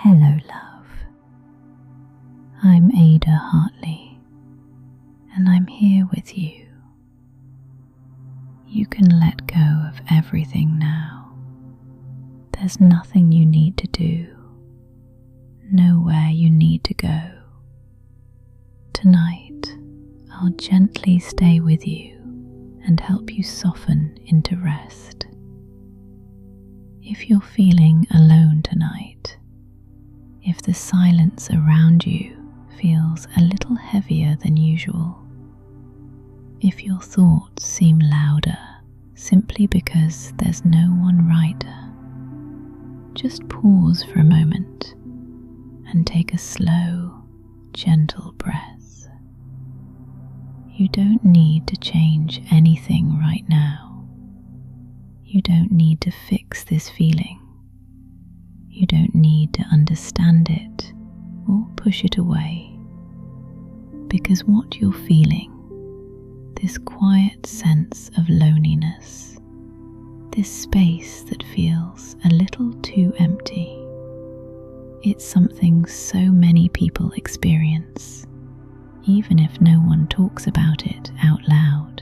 Hello, love. I'm Ada Hartley, and I'm here with you. You can let go of everything now. There's nothing you need to do, nowhere you need to go. Tonight, I'll gently stay with you and help you soften into rest. If you're feeling alone tonight, if the silence around you feels a little heavier than usual, if your thoughts seem louder simply because there's no one right, just pause for a moment and take a slow, gentle breath. You don't need to change anything right now. You don't need to fix this feeling. You don't need to understand it or push it away, because what you're feeling, this quiet sense of loneliness, this space that feels a little too empty, it's something so many people experience, even if no one talks about it out loud.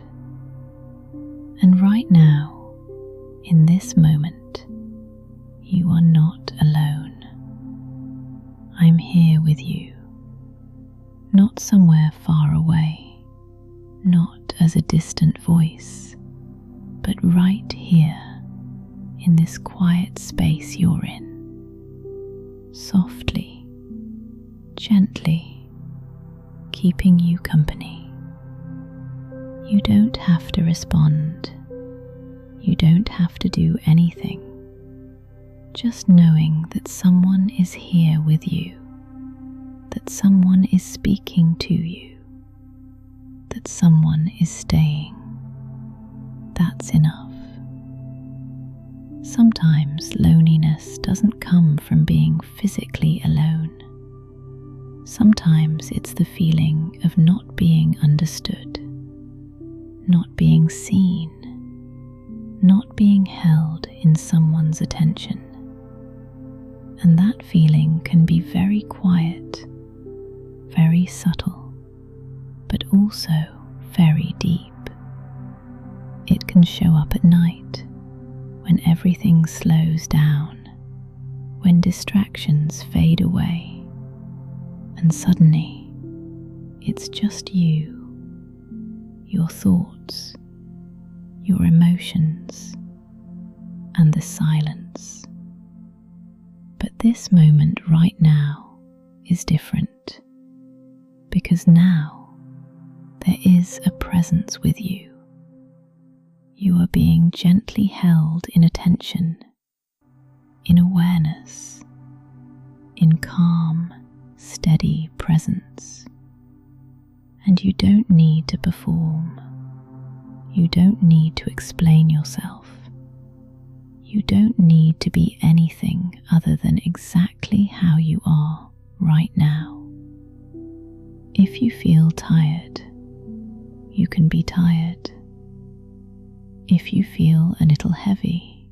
And right now, in this moment, you are not alone. I'm here with you, not somewhere far away, not as a distant voice, but right here in this quiet space you're in, softly, gently, keeping you company. You don't have to respond. You don't have to do anything. Just knowing that someone is here with you, that someone is speaking to you, that someone is staying, that's enough. Sometimes loneliness doesn't come from being physically alone. Sometimes it's the feeling of not being understood, not being seen, not being held in someone's attention. And that feeling can be very quiet, very subtle, but also very deep. It can show up at night, when everything slows down, when distractions fade away, and suddenly it's just you, your thoughts, your emotions, and the silence. But this moment right now is different, because now there is a presence with you. You are being gently held in attention, in awareness, in calm, steady presence. And you don't need to perform. You don't need to explain yourself. You don't need to be anything other than exactly how you are right now. If you feel tired, you can be tired. If you feel a little heavy,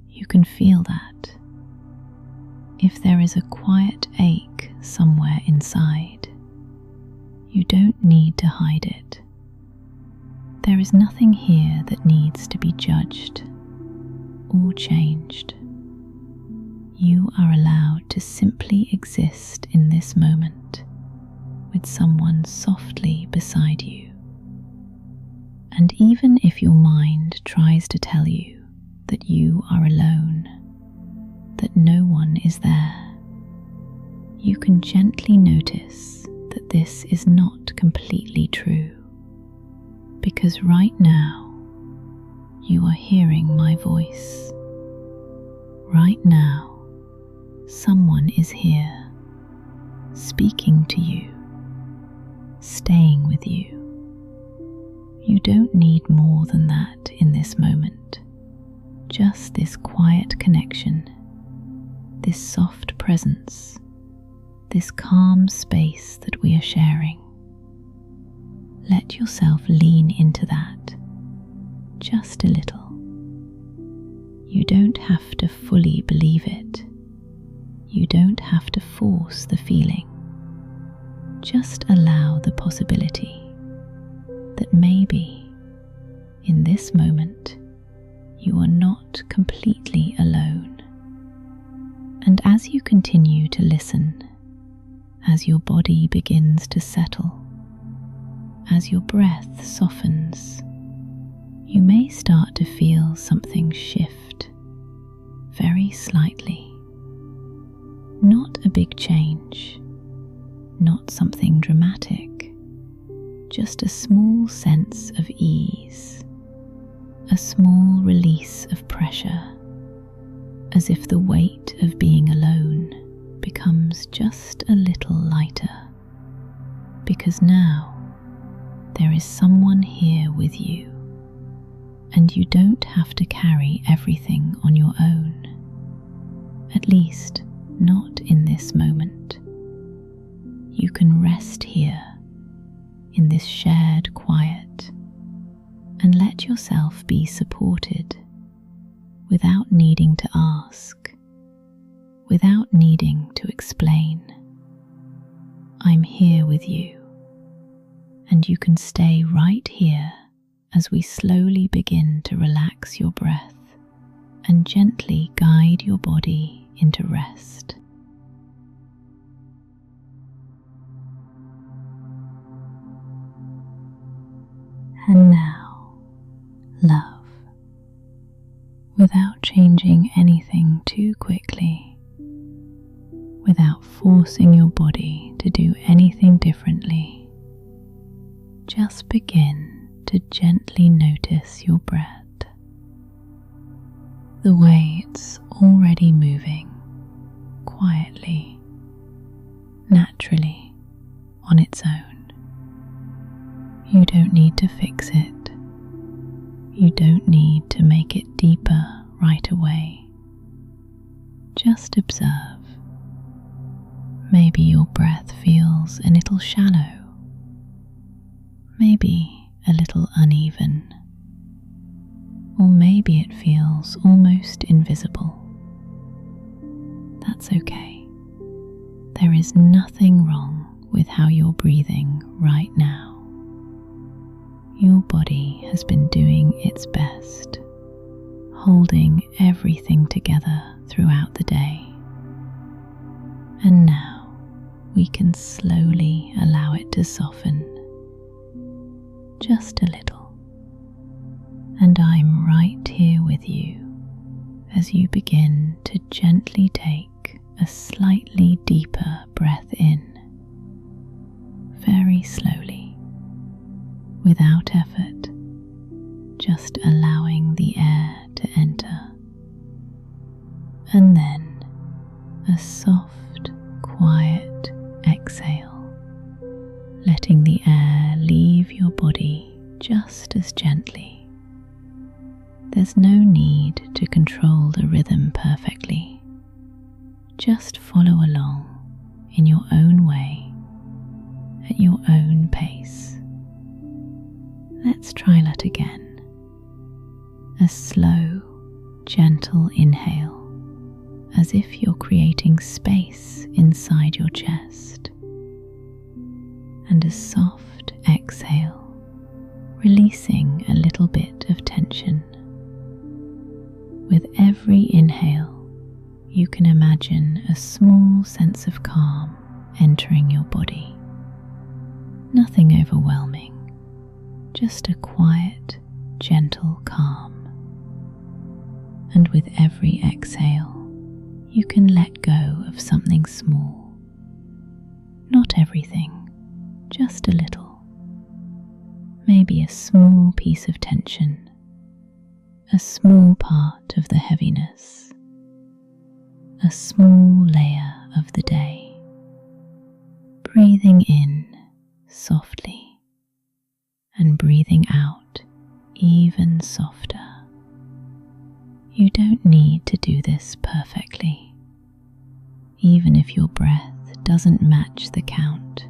you can feel that. If there is a quiet ache somewhere inside, you don't need to hide it. There is nothing here that needs to be judged or changed. You are allowed to simply exist in this moment with someone softly beside you. And even if your mind tries to tell you that you are alone, that no one is there, you can gently notice that this is not completely true, because right now you are hearing my voice. Right now, someone is here, speaking to you, staying with you. You don't need more than that in this moment. Just this quiet connection, this soft presence, this calm space that we are sharing. Let yourself lean into that, just a little. You don't have to fully believe it. You don't have to force the feeling. Just allow the possibility that maybe in this moment you are not completely alone. And as you continue to listen, as your body begins to settle, as your breath softens, you may start to feel something shift very slightly. Not a big change, not something dramatic, just a small sense of ease, a small release of pressure, as if the weight of being alone becomes just a little lighter, because now there is someone here with you, and you don't have to carry everything on your own, at least not in this moment. You can rest here in this shared quiet and let yourself be supported without needing to ask, without needing to explain. I'm here with you, and you can stay right here as we slowly begin to relax your breath and gently guide your body into rest. And now, love. Without changing anything too quickly, without forcing your body to do anything differently, just begin to gently notice your breath, the way it's already moving quietly, naturally, on its own. You don't need to fix it. You don't need to make it deeper right away. Just observe. Maybe your breath feels a little shallow, maybe a little uneven, or maybe it feels almost invisible. That's okay. There is nothing wrong with how you're breathing right now. Your body has been doing its best, holding everything together throughout the day. And now we can slowly allow it to soften, just a little. And I'm right here with you as you begin to gently take a slightly deeper breath in, very slowly, without effort, just allowing the air to enter. And then a soft, quiet exhale, letting the air leave your body just as gently. There's no need to control the rhythm perfectly. Just follow along in your own way, at your own pace. Let's try that again. A slow, gentle inhale, as if you're creating space inside your chest. And a soft exhale, releasing a little bit of tension. With every inhale, you can imagine a small sense of calm entering your body. Nothing overwhelming, just a quiet, gentle calm. And with every exhale, you can let go of something small. Not everything, just a little. Maybe a small piece of tension, a small part of the heaviness, a small layer of the day. Breathing in softly and breathing out even softer. You don't need to do this perfectly. Even if your breath doesn't match the count,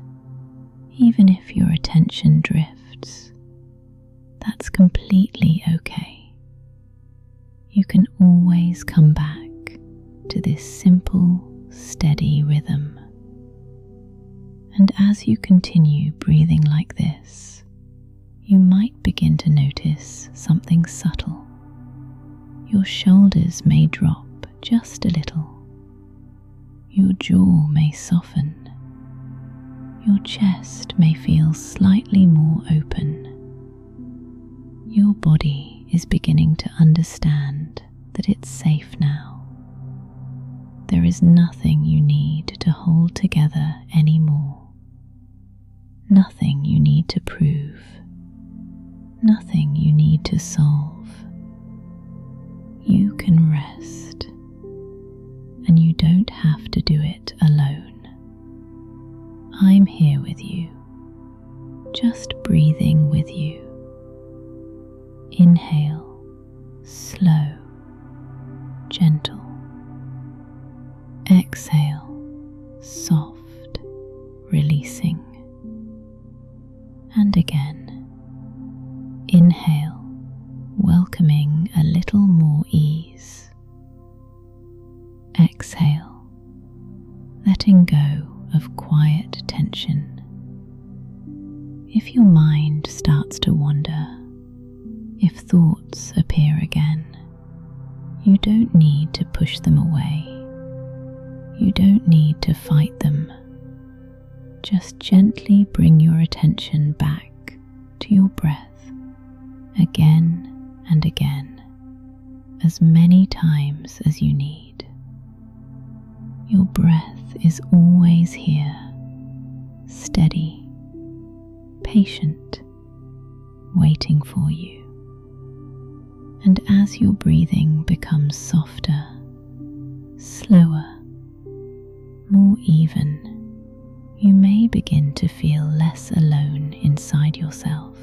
even if your attention drifts, that's completely okay. You can always come back to this simple, steady rhythm. And as you continue breathing like this, you might begin to notice something subtle. Your shoulders may drop just a little. Your jaw may soften. Your chest may feel slightly more open. Your body is beginning to understand that it's safe now. There is nothing you need to hold together anymore. Nothing you need to prove. Nothing you need to solve. You can rest, and you don't have to do it alone. I'm here with you, just breathing with you. Inhale, slow, gentle. Exhale, soft, releasing. And again. Inhale, welcoming a little more ease. Exhale, letting go of quiet tension. If your mind starts to wander, if thoughts appear again, you don't need to push them away. You don't need to fight them. Just gently bring your attention back to your breath again and again, as many times as you need. Your breath is always here, steady, patient, waiting for you. And as your breathing becomes softer, slower, more even, you may begin to feel less alone inside yourself,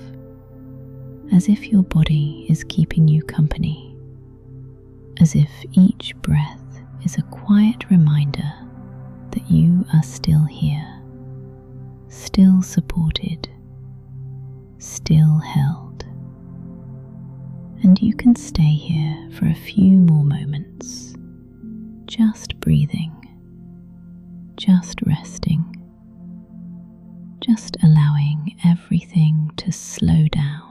as if your body is keeping you company, as if each breath is a quiet reminder that you are still here, still supported, still held. And you can stay here for a few more moments, just breathing, just resting, just allowing everything to slow down.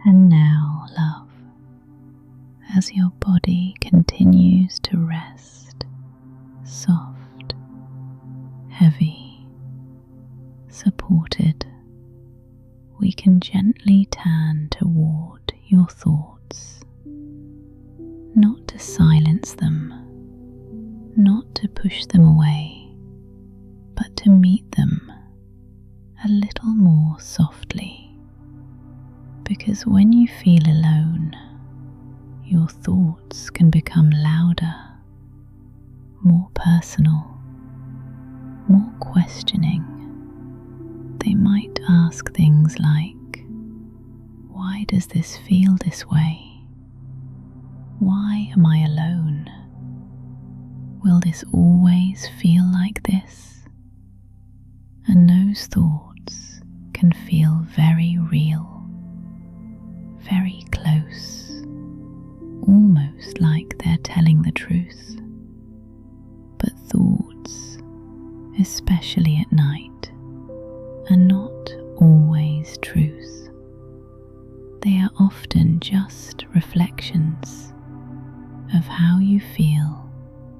And now, love, as your body continues to rest, soft, heavy, supported, we can gently turn toward your thoughts, not to silence them, not to push them away, but to meet them a little more softly. Because when you feel alone, your thoughts can become louder, more personal, more questioning. They might ask things like, why does this feel this way? Why am I alone? Will this always feel like this? And those thoughts can feel very real, very close, almost like they're telling the truth. But thoughts, especially at night, are not always truth. They are often just reflections of how you feel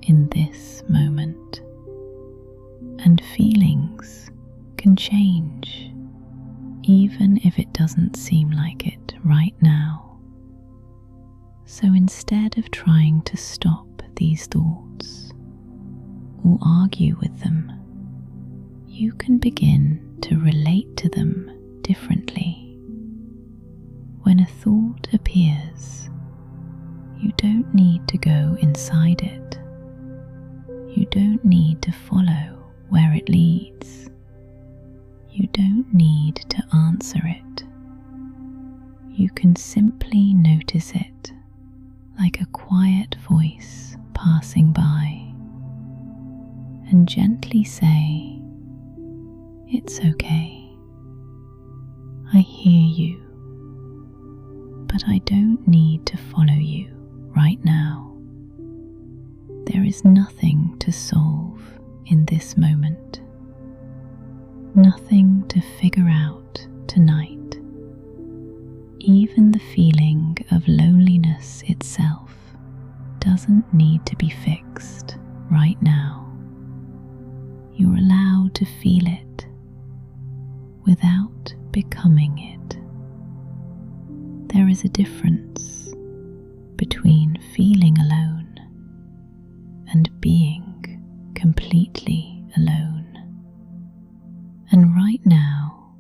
in this moment. And feelings can change, even if it doesn't seem like it right now. So instead of trying to stop these thoughts or argue with them, you can begin to relate to them differently. When a thought appears, you don't need to go inside it. You don't need to follow where it leads. You don't need to answer it. You can simply notice it, like a quiet voice passing by, and gently say, "It's okay. I hear you, but I don't need to follow you right now. There is nothing to solve in this moment, nothing to figure out tonight. Even the feeling of loneliness itself doesn't need to be fixed right now. You're allowed to feel it without becoming it. There is a difference between feeling alone and being completely alone. And right now,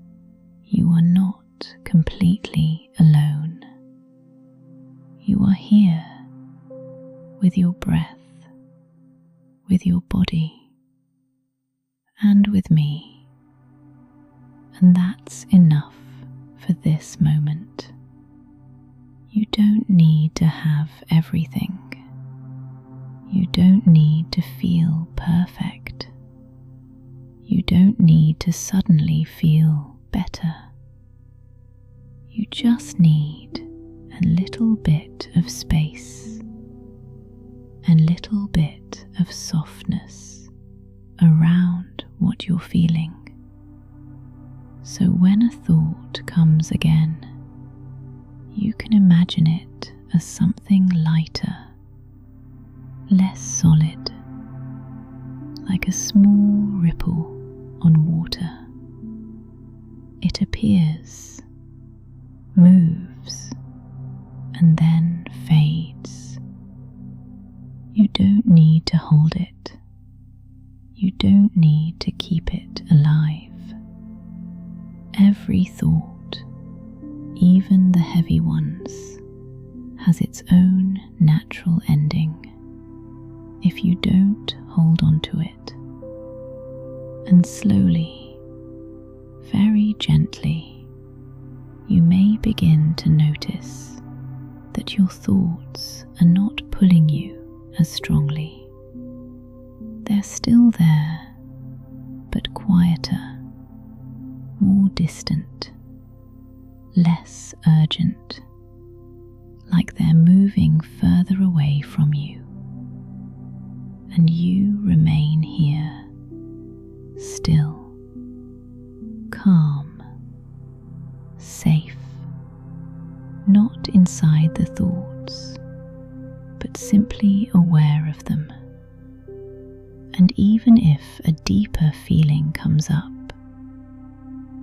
you are not completely alone. You are here with your breath, with your body, and with me. And that's enough for this moment. You don't need to have everything. You don't need to feel perfect. You don't need to suddenly feel better. You just need a little bit of space, a little bit of softness around what you're feeling. So when a thought comes again, you can imagine it as something lighter, less solid, like a small ripple on water. It appears, moves, and then fades. You don't need to hold it. You don't need to keep it alive. Every thought, even the heavy ones, has its own natural ending if you don't hold on to it. And slowly, very gently, you may begin to notice that your thoughts are not pulling you as strongly. They're still there, but quieter, more distant, less urgent, like they're moving further away from you. And you remain here, still, calm, safe, not inside the thoughts, but simply aware of them. And even if a deeper feeling comes up,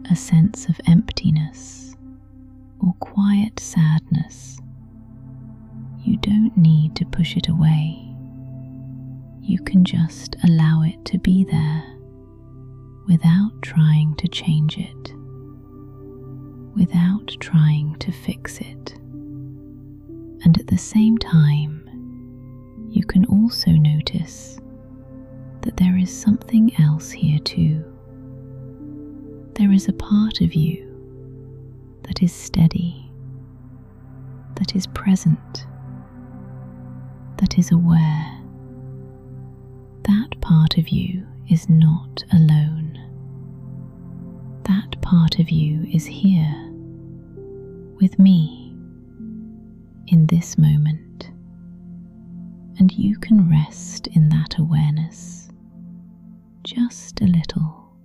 a sense of emptiness or quiet sadness, you don't need to push it away. You can just allow it to be there without trying to change it, without trying to fix it. And at the same time, you can also notice that there is something else here too. There is a part of you that is steady, that is present, that is aware. That part of you is not alone. That part of you is here with me in this moment. And you can rest in that awareness just a little,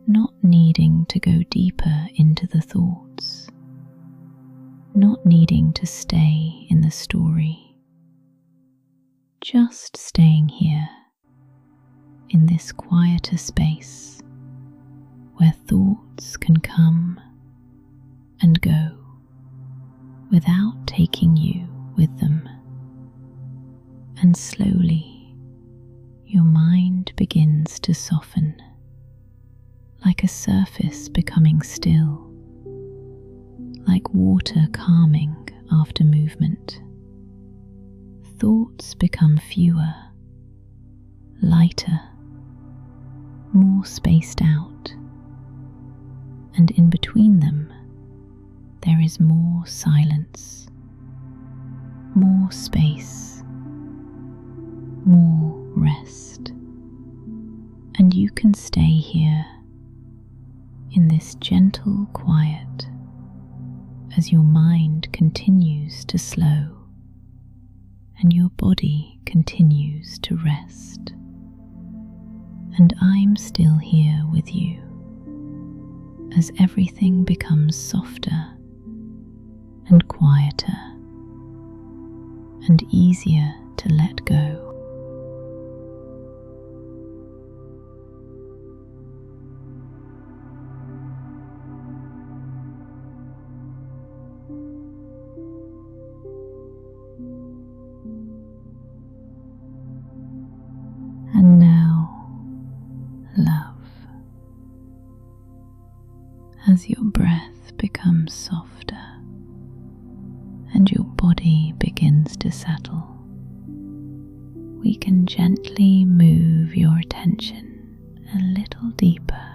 not needing to go deeper into the thoughts, not needing to stay in the story, just staying here in this quieter space where thoughts can come and go without taking you with them. And slowly your mind begins to soften, like a surface becoming still, like water calming after movement. Thoughts become fewer, lighter, more spaced out, and in between them there is more silence, more space, more rest. And you can stay here in this gentle quiet as your mind continues to slow and your body continues to rest. And I'm still here with you as everything becomes softer and quieter and easier to let go. And now, love. As your breath becomes softer and your body begins to settle, we can gently move your attention a little deeper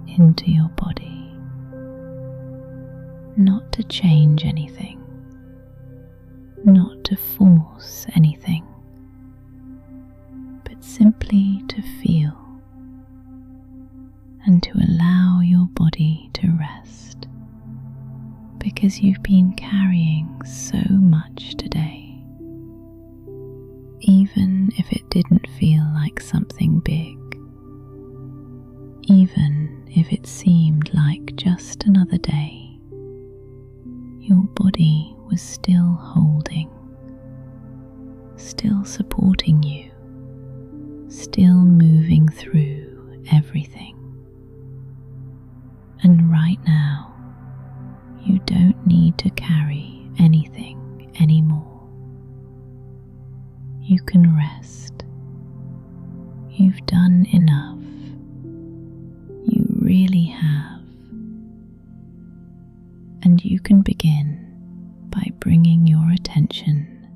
into your body, not to change anything, not to force anything, but simply to feel and to allow your body to rest, because you've been carrying so much today. Even if it didn't feel like something big, even if it seemed like just another day, your body was still holding, still supporting you, still moving through everything. And right now, you don't need to carry anything anymore. You can rest. You've done enough. You really have. And you can begin by bringing your attention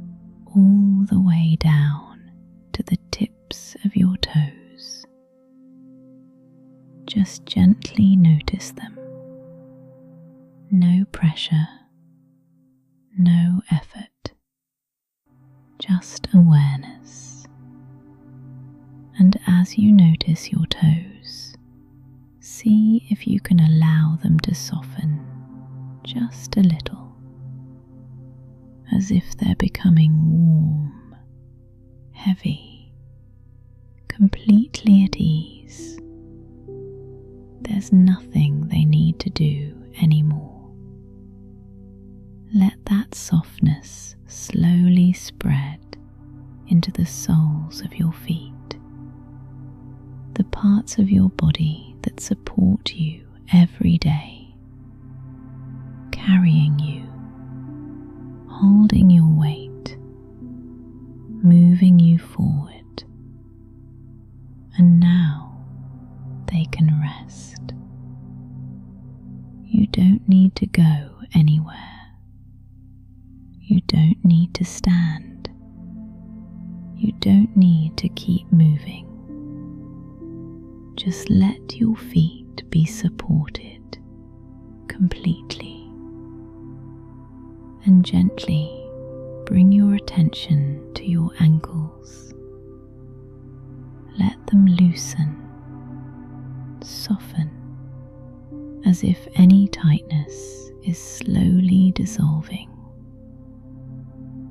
all the way down to the tips of your toes. Just gently notice them. No pressure, no effort, just awareness. And as you notice your toes, see if you can allow them to soften just a little, as if they're becoming warm, heavy, completely at ease. There's nothing they need to do anymore. Let that softness slowly spread into the soles of your feet, the parts of your body that support you every day, carrying you, holding your weight, moving you forward. And now they can rest. You don't need to go anywhere. You don't need to stand. You don't need to keep moving. Just let your feet be supported completely. And gently bring your attention to your ankles. Let them loosen, soften, as if any tightness is slowly dissolving.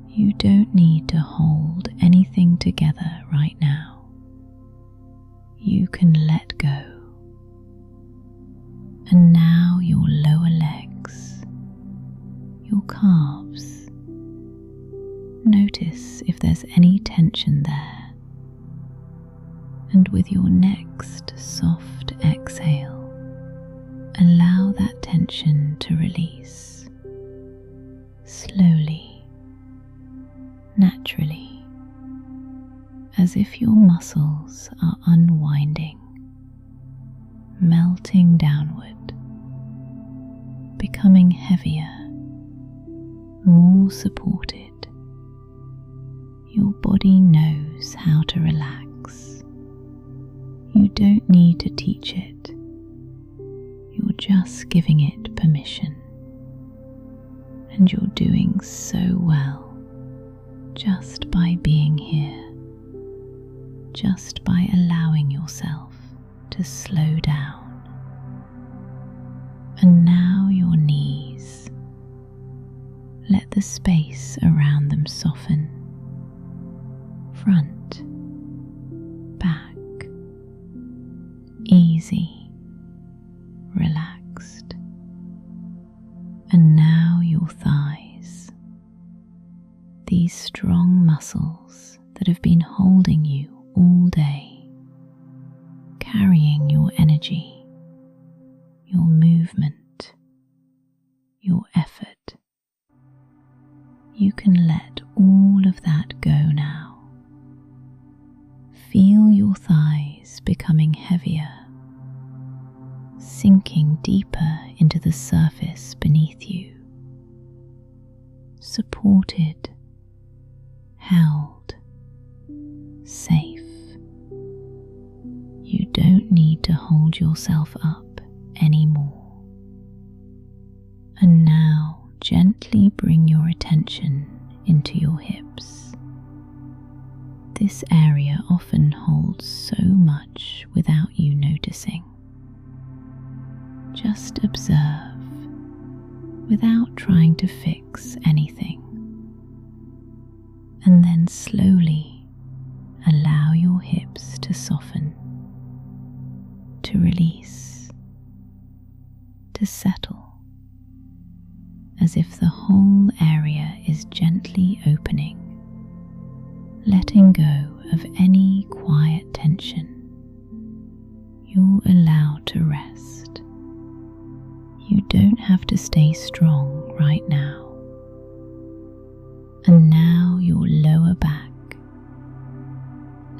You don't need to hold anything together right now. You can let go. And now your lower legs, your calves. Notice if there's any tension there. And with your next soft exhale, allow that tension to release. Slowly, naturally, as if your muscles are unwinding, melting downward, becoming heavier, more supported. Your body knows how to relax. You don't need to teach it. You're just giving it permission. And you're doing so well just by being here, just by allowing yourself to slow down. And now your knees, let the space around them soften. Front, back, easy, relaxed. And now your thighs, these strong muscles that have been holding you all day, carrying your energy, your movement, your effort. You can let all of that go now. Feel your thighs becoming heavier, sinking deeper into the surface beneath you, supported, held, safe. You don't need to hold yourself up anymore. And now gently bring your attention into your hips. This area often holds so much without you noticing. Just observe without trying to fix anything. And then slowly allow your hips to soften, to release, to settle, as if the whole area is gently opening, letting go of any quiet tension. You're allowed to rest. You don't have to stay strong right now. And now your lower back,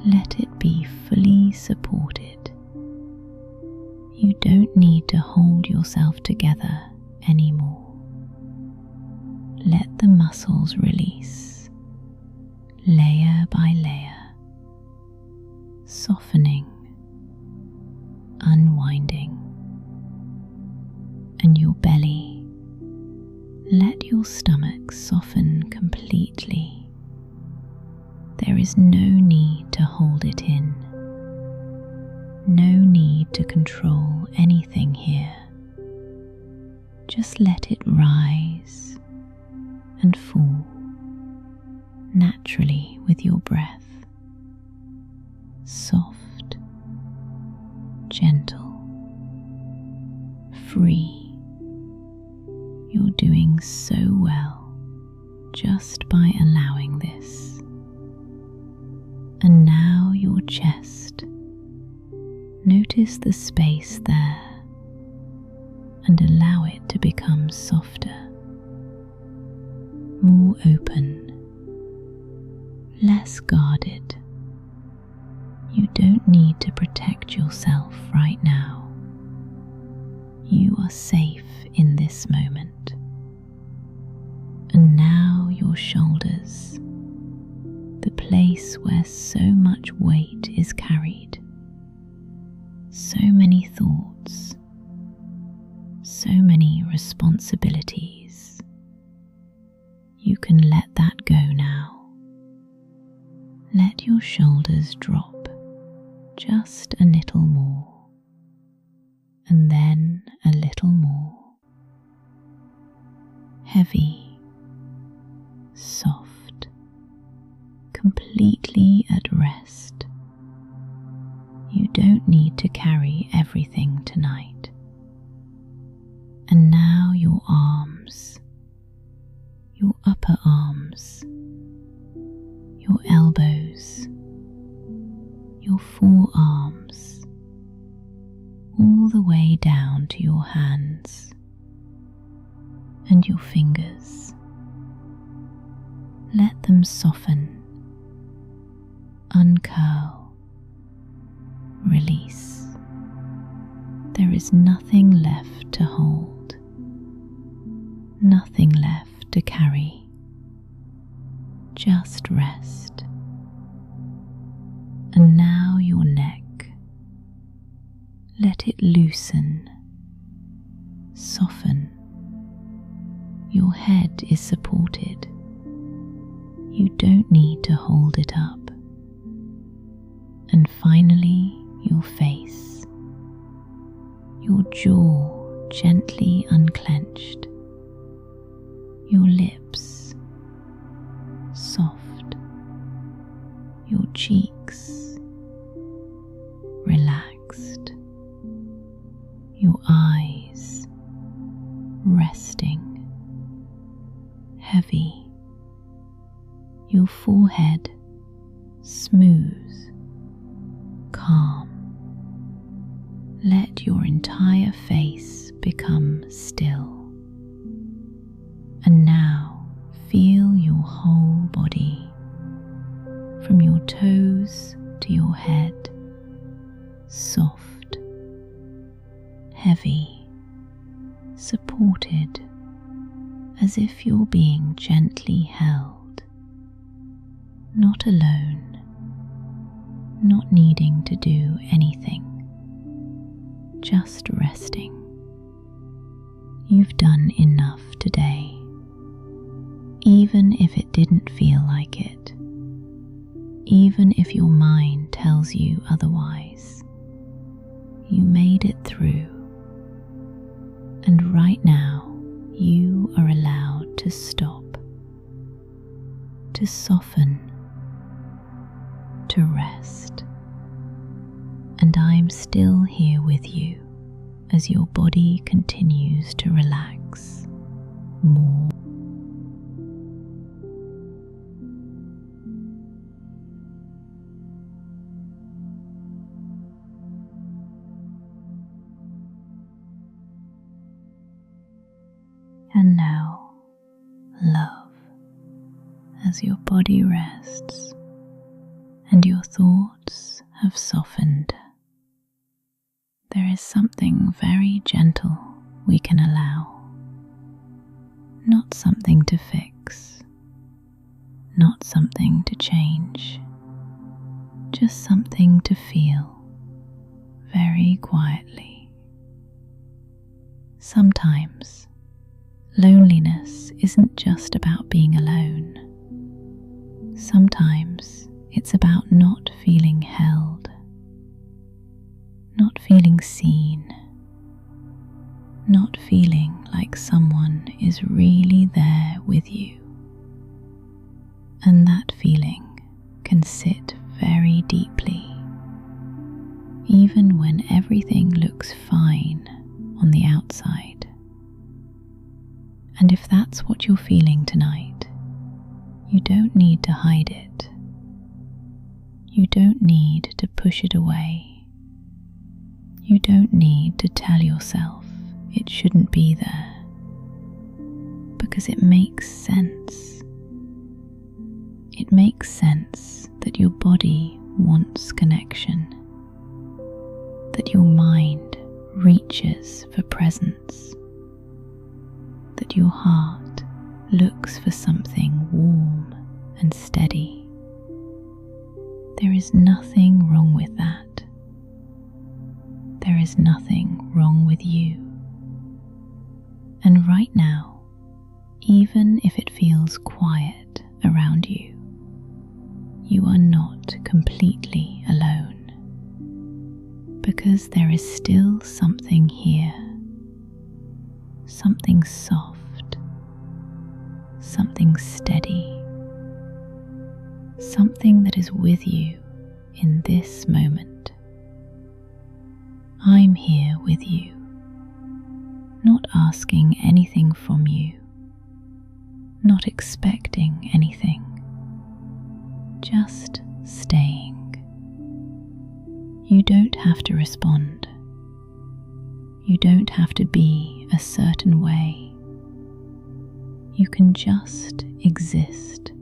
let it be fully supported. You don't need to hold yourself together anymore. Let the muscles release, layer by layer, softening, unwinding. And your belly, let your stomach soften completely. There is no need to hold it in, no need to control anything here. Just let it rise and fall naturally with your breath. Soft, gentle, free. You're doing so well just by allowing this. And now your chest. Notice the space there and allow it to become softer, more open, less guarded. You don't need to protect yourself right now. You are safe in this moment. And now your shoulders, the place where so much weight is carried, so many thoughts, so many responsibilities. You can let that go now. Let your shoulders drop just a little more, and then a little more. Heavy, soft, completely at rest. You don't need to carry everything tonight. And now your arms, your upper arms, your elbows, your forearms, all the way down to your hands and your fingers. Let them soften, uncurl, release. There is nothing left to hold, nothing left to carry. Just rest. And now your neck. Let it loosen, soften. Your head is supported. You don't need to hold it up. And finally, your face, your jaw gently unclenched, your lips soft, your cheeks relaxed, your eyes resting, heavy, your forehead smooth, calm. Let your entire face become still. And now feel your whole body, from your toes to your head, soft, heavy, supported, as if you're being gently held, not alone, not needing to do anything, just resting. You've done enough today, even if it didn't feel like it, even if your mind tells you otherwise. You made it through, and right now you are allowed to stop, to soften, to rest. And I'm still here with you as your body continues to relax more. And now, love, as your body rests and your thoughts have softened. There is something very gentle we can allow, not something to fix, not something to change, just something to feel very quietly. Sometimes loneliness isn't just about being alone. Sometimes it's about not feeling held, not feeling seen, not feeling like someone is really there with you. And that feeling can sit very deeply, even when everything looks fine on the outside. And if that's what you're feeling tonight, you don't need to hide it. You don't need to push it away. You don't need to tell yourself it shouldn't be there, because it makes sense. It makes sense that your body wants connection, that your mind reaches for presence, that your heart looks for something warm and steady. There is nothing wrong with that. There is nothing wrong with you. And right now, even if it feels quiet around you, you are not completely alone, because there is still something here, something soft, something steady, something that is with you in this moment. I'm here with you, not asking anything from you, not expecting anything, just staying. You don't have to respond. You don't have to be a certain way. You can just exist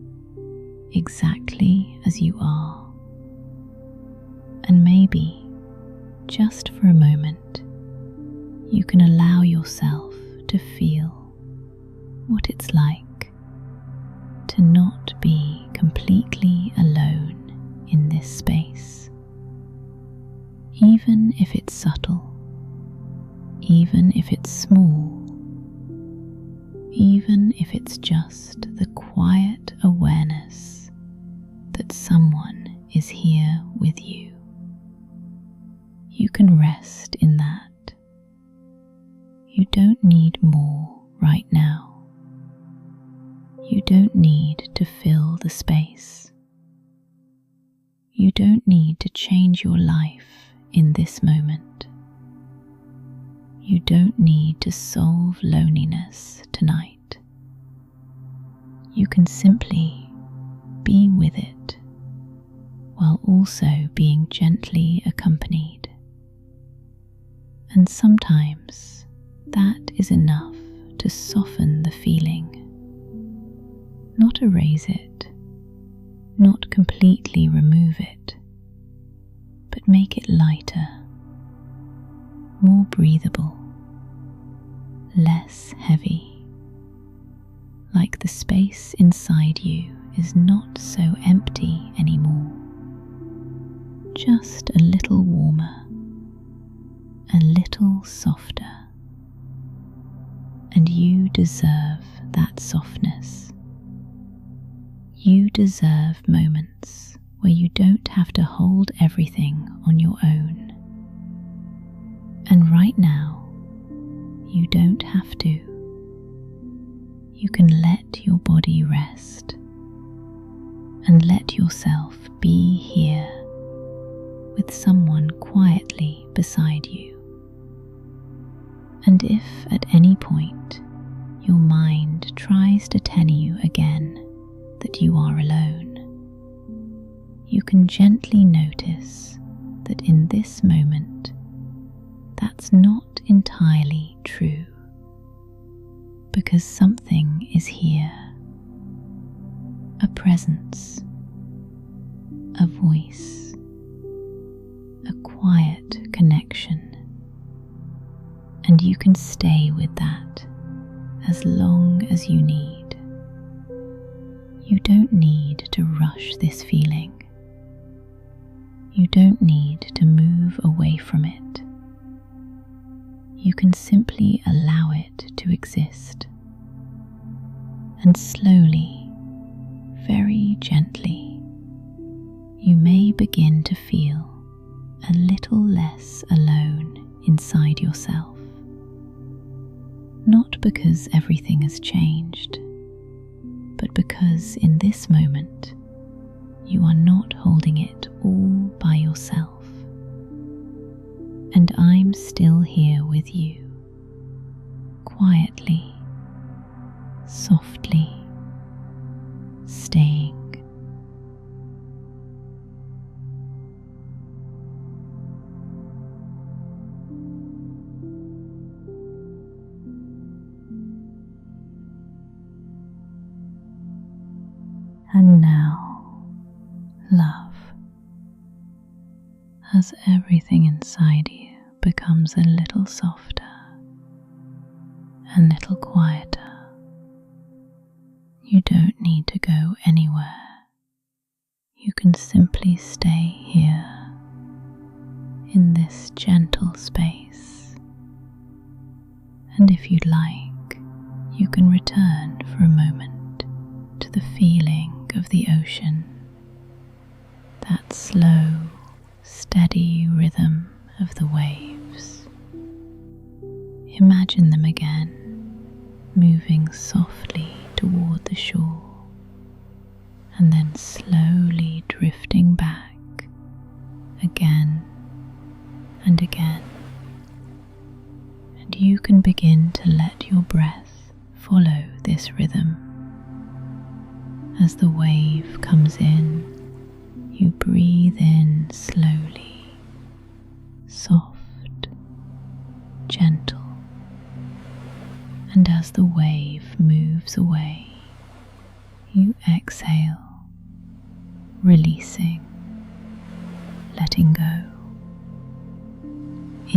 exactly as you are. And maybe, just for a moment, you can allow yourself to feel what it's like to not be completely alone in this space. Even if it's subtle, even if it's small, even if it's just the quiet awareness that someone is here with you. You can rest in that. You don't need more right now. You don't need to fill the space. You don't need to change your life in this moment. You don't need to solve loneliness tonight. You can simply be with it while also being gently accompanied. And sometimes that is enough to soften the feeling. Not erase it, not completely remove it, but make it lighter, more breathable, less heavy, like the space inside you is not so empty anymore, just a little warmer, a little softer. And you deserve that softness. You deserve moments where you don't have to hold everything on your own. And right now, you don't have to. You can let your body rest and let yourself be here with someone quietly beside you. And if at any point your mind tries to tell you again that you are alone, you can gently notice that in this moment that's not entirely true, because something is here, a presence, a voice, a quiet connection. And you can stay with that as long as you need. You don't need to rush this feeling. You don't need to move away from it. You can simply allow it to exist. And slowly, very gently, you may begin to feel a little less alone inside yourself. Not because everything has changed, but because in this moment you are not holding it all by yourself. And I'm still here with you, quietly, softly, staying. And now, love, as everything inside you becomes a little softer, a little quieter, you don't need to go anywhere. You can simply stay here in this gentle space. And if you'd like, you can return for a moment to the feeling of the ocean, that slow, steady rhythm of the waves. Imagine them again, moving softly toward the shore, and then slowly drifting back again and again. And you can begin to let your breath follow this rhythm. As the wave comes in, you breathe in slowly, soft, gentle, and as the wave moves away, you exhale, releasing, letting go.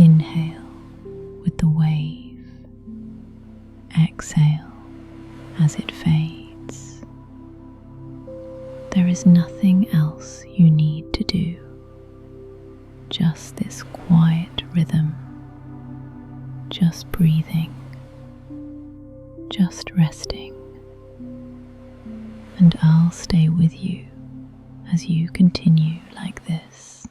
Inhale with the wave, exhale as it fades. There is nothing else you need to do, just this quiet rhythm, just breathing, just resting. And I'll stay with you as you continue like this.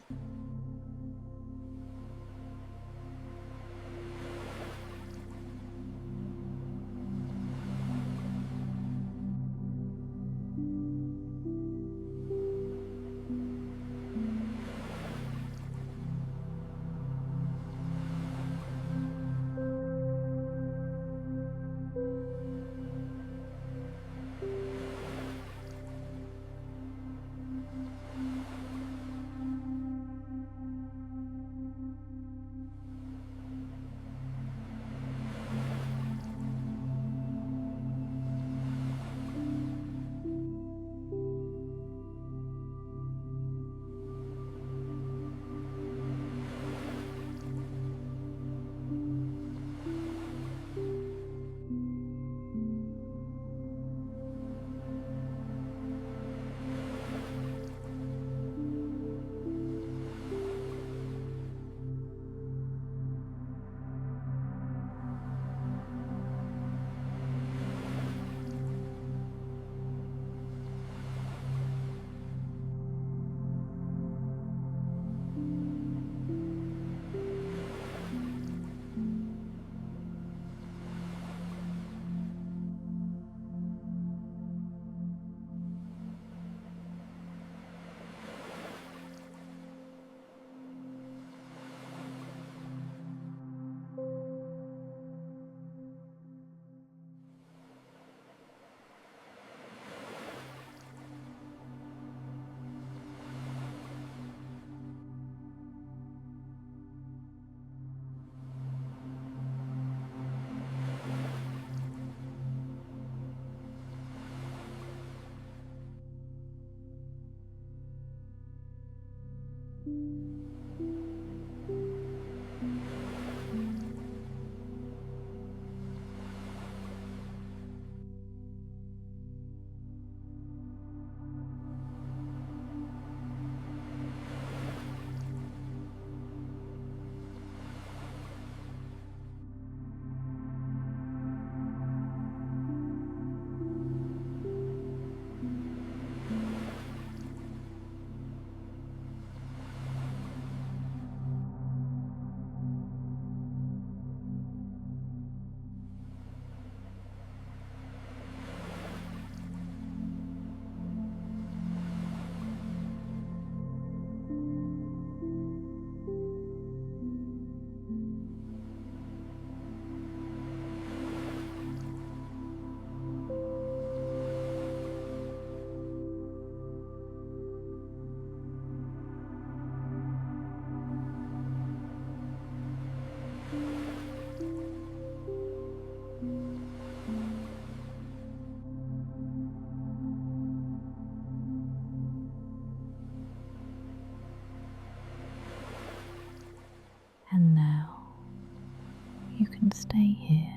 can stay here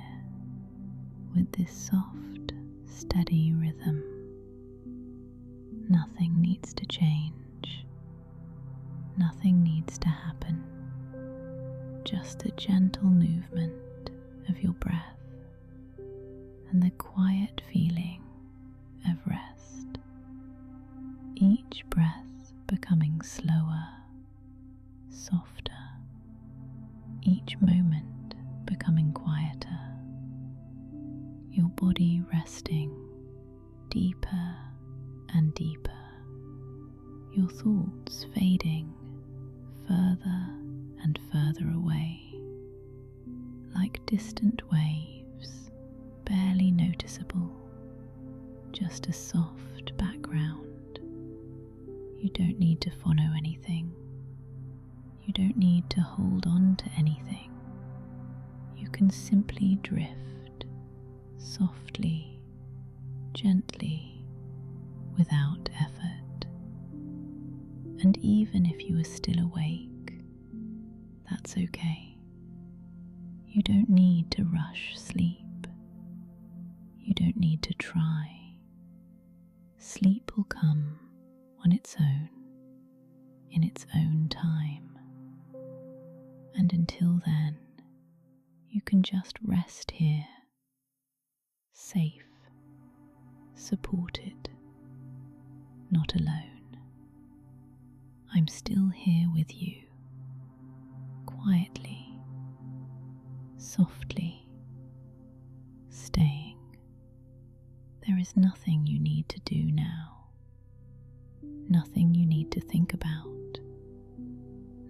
with this soft, steady rhythm. Nothing needs to change. Nothing needs to happen. Just a gentle movement of your breath and the quiet feeling of rest. Each breath becoming slower, softer. Each moment becoming quieter. Your body resting deeper and deeper. Your thoughts fading further and further away, like distant waves, barely noticeable, just a soft background. You don't need to follow anything. You don't need to hold on to anything. You can simply drift softly, gently, without effort. And even if you are still awake, that's okay. You don't need to rush sleep. You don't need to try. Sleep will come on its own, in its own time. And until then, you can just rest here, safe, supported, not alone. I'm still here with you, quietly, softly, staying. There is nothing you need to do now, nothing you need to think about,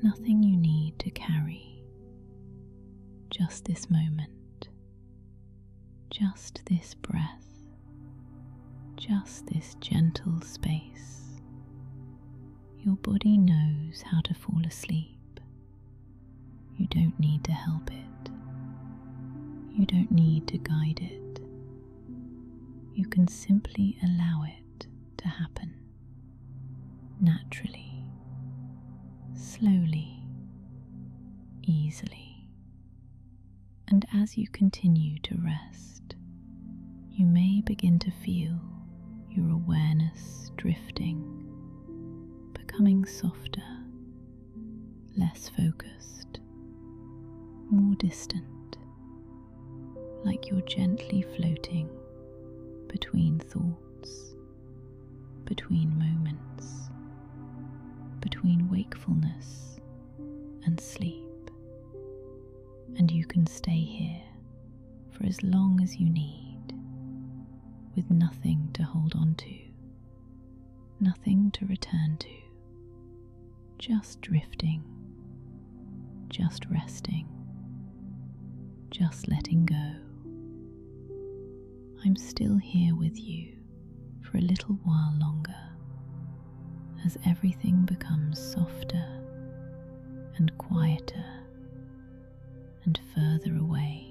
nothing you need to carry. Just this moment, just this breath, just this gentle space. Your body knows how to fall asleep. You don't need to help it. You don't need to guide it. You can simply allow it to happen, naturally, slowly, easily. And as you continue to rest, you may begin to feel your awareness drifting, becoming softer, less focused, more distant, like you're gently floating between thoughts, between moments, between wakefulness and sleep. And you can stay here for as long as you need, with nothing to hold on to, nothing to return to, just drifting, just resting, just letting go. I'm still here with you for a little while longer, as everything becomes softer and quieter and further away.